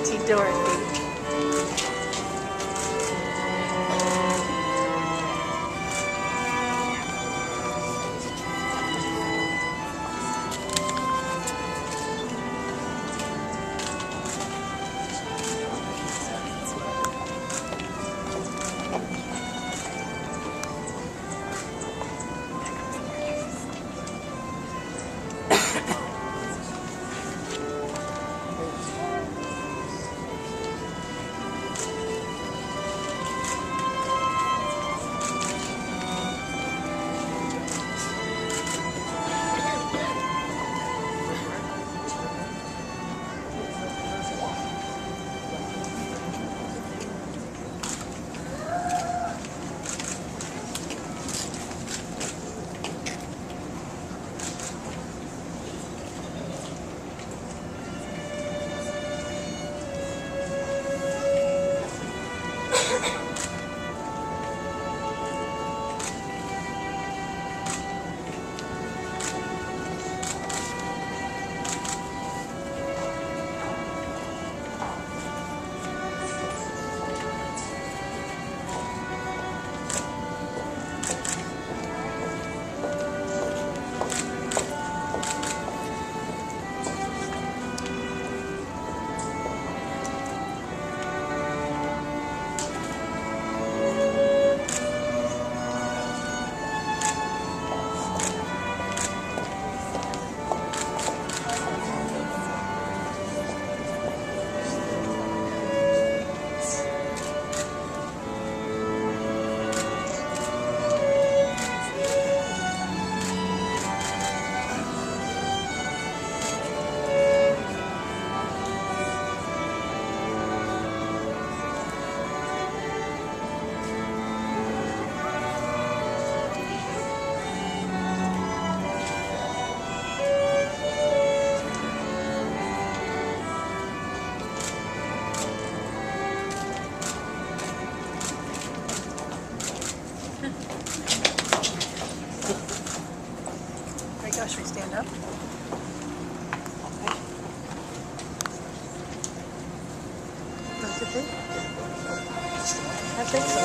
Auntie Dorothy. Should we stand up? Don't you think? I think so.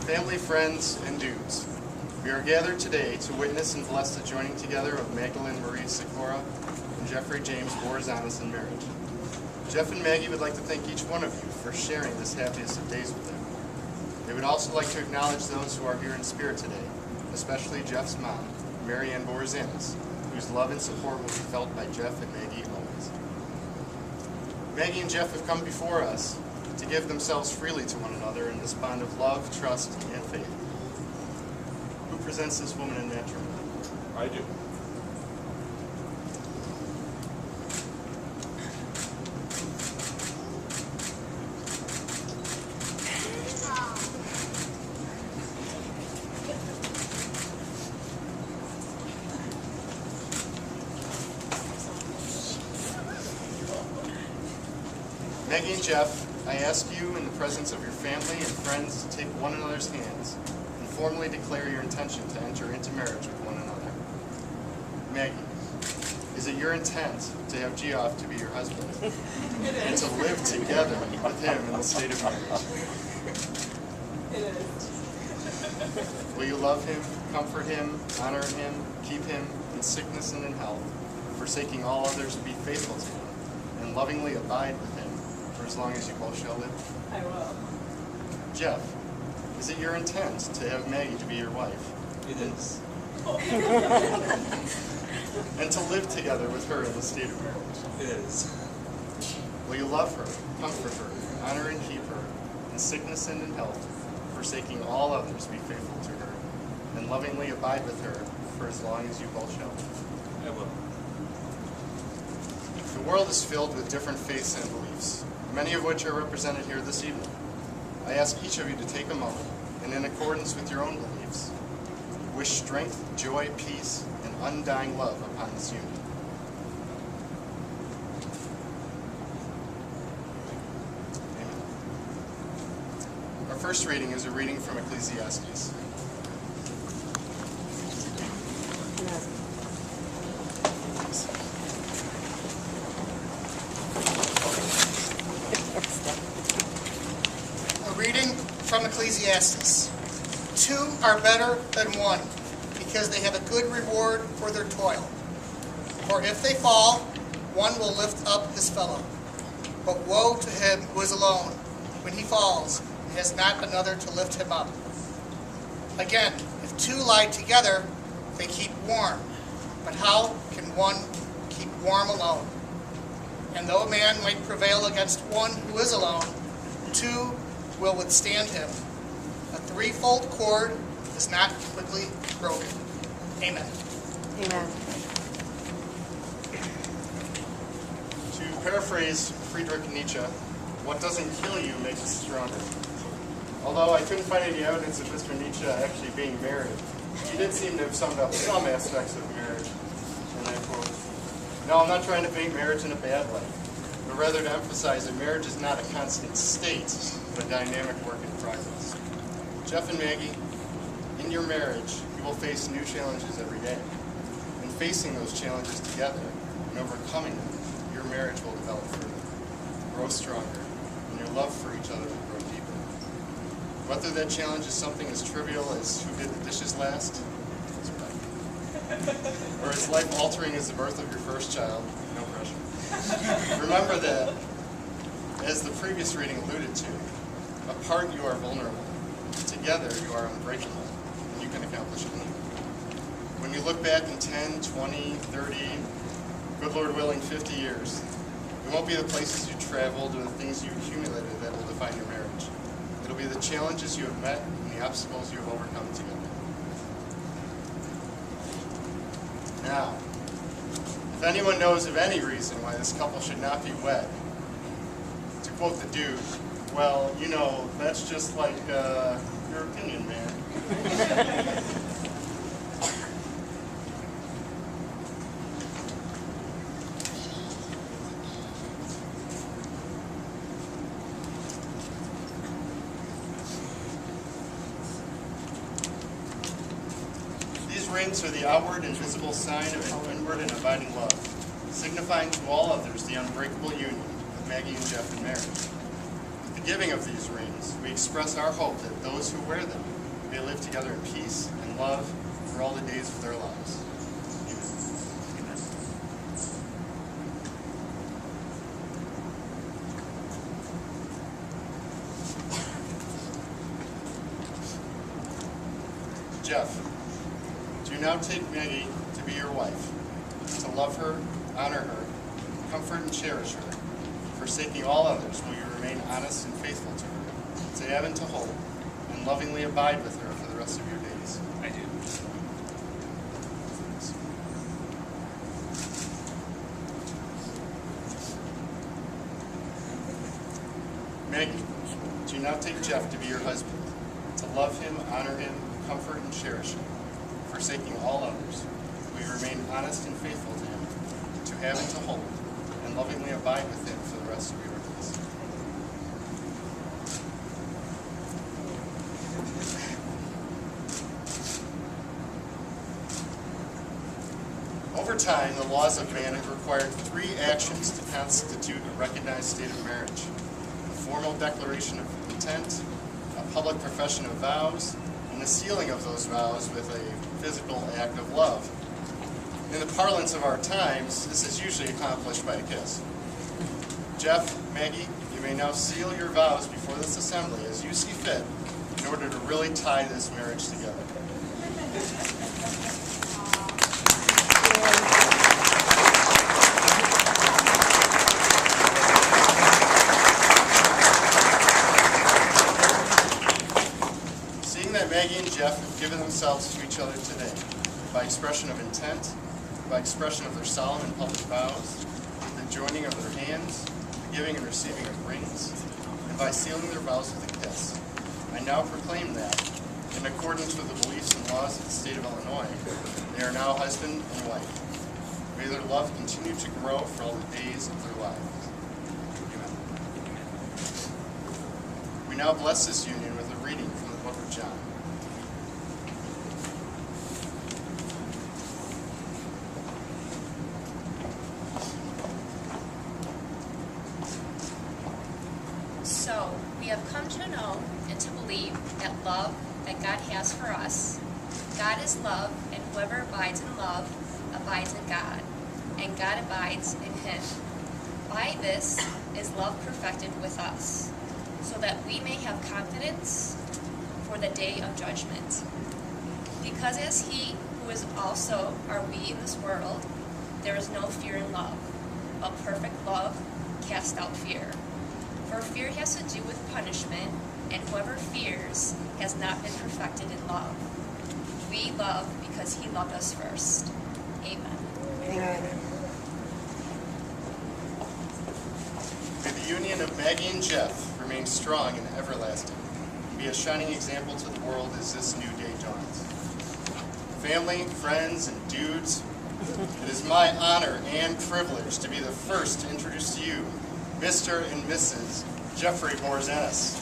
Family, friends, and dudes, we are gathered today to witness and bless the joining together of Magdalene Marie Sikora and Jeffrey James Borzanis in marriage. Geoff and Maggie would like to thank each one of you for sharing this happiest of days with them. They would also like to acknowledge those who are here in spirit today, especially Geoff's mom, Mary Ann Borzanis, whose love and support will be felt by Geoff and Maggie always. Maggie and Geoff have come before us to give themselves freely to one another in this bond of love, trust, and faith. Who presents this woman in matrimony? I do. Maggie and Geoff, I ask you in the presence of your family and friends to take one another's hands and formally declare your intention to enter into marriage with one another. Maggie, is it your intent to have Geoff to be your husband and to live together with him in the state of marriage? It is. Will you love him, comfort him, honor him, keep him in sickness and in health, forsaking all others, be faithful to him, and lovingly abide with him for as long as you both shall live? I will. Geoff, is it your intent to have Maggie to be your wife? It is. And to live together with her in the state of marriage? It is. Will you love her, comfort her, honor and keep her, in sickness and in health, forsaking all others, be faithful to her, and lovingly abide with her for as long as you both shall live. I will. The world is filled with different faiths and beliefs, many of which are represented here this evening. I ask each of you to take a moment, and in accordance with your own beliefs, wish strength, joy, peace, and undying love upon this union. Amen. Our first reading is a reading from Ecclesiastes. A reading from Ecclesiastes. Two are better than one, because they have a good reward for their toil. For if they fall, one will lift up his fellow. But woe to him who is alone when he falls and has not another to lift him up. Again, if two lie together, they keep warm. But how can one keep warm alone? And though a man might prevail against one who is alone, two will withstand him. A threefold cord is not quickly broken. Amen. Amen. To paraphrase Friedrich Nietzsche, what doesn't kill you makes you stronger. Although I couldn't find any evidence of Mr. Nietzsche actually being married, he did seem to have summed up some aspects of marriage. And I quote, "No, I'm not trying to paint marriage in a bad light, but rather to emphasize that marriage is not a constant state, but a dynamic work in progress. Geoff and Maggie, in your marriage, you will face new challenges every day. In facing those challenges together and overcoming them, your marriage will develop further, grow stronger, and your love for each other will grow deeper. Whether that challenge is something as trivial as who did the dishes last, or as life-altering as the birth of your first child, no pressure. Remember that, as the previous reading alluded to, apart you are vulnerable. Together you are unbreakable, and you can accomplish anything. When you look back in 10, 20, 30, good Lord willing, 50 years, it won't be the places you traveled or the things you accumulated that will define your marriage. It'll be the challenges you have met and the obstacles you have overcome together. Now, if anyone knows of any reason why this couple should not be wed, to quote the dude, well, you know, that's just like your opinion, man. These rings are the outward and visible sign of an inward and abiding love, signifying to all others the unbreakable union of Maggie and Geoff in marriage. With the giving of these rings, we express our hope that those who wear them may live together in peace and love for all the days of their lives. Amen. Geoff, do now take Maggie to be your wife, to love her, honor her, comfort and cherish her. Forsaking all others, will you remain honest and faithful to her, to have and to hold, and lovingly abide with her for the rest of your days? I do. Maggie, do now take Geoff to be your husband, to love him, honor him, comfort and cherish him. Forsaking all others, will you remain honest and faithful to him, to have and to hold, and lovingly abide with him for the rest of your days? Over time, the laws of man have required 3 actions to constitute a recognized state of marriage: a formal declaration of intent, a public profession of vows, and the sealing of those vows with a physical act of love. In the parlance of our times, this is usually accomplished by a kiss. Geoff, Maggie, you may now seal your vows before this assembly as you see fit in order to really tie this marriage together. Seeing that Maggie and Geoff have given themselves to each other today, by expression of intent, by expression of their solemn and public vows, the joining of their hands, the giving and receiving of rings, and by sealing their vows with a kiss. I now proclaim that, in accordance with the beliefs and laws of the state of Illinois, they are now husband and wife. May their love continue to grow for all the days of their lives. Amen. We now bless this union with a reading from the book of John. So, we have come to know and to believe that love that God has for us. God is love, and whoever abides in love abides in God, and God abides in him. By this is love perfected with us, so that we may have confidence for the day of judgment. Because as he who is also are we in this world, there is no fear in love, but perfect love casts out fear. For fear has to do with punishment, and whoever fears has not been perfected in love. We love because he loved us first. Amen. Amen. May the union of Maggie and Geoff remain strong and everlasting, and be a shining example to the world as this new day dawns. Family, friends, and dudes, it is my honor and privilege to be the first to introduce to you Mr. and Mrs. Geoffrey Borzanis.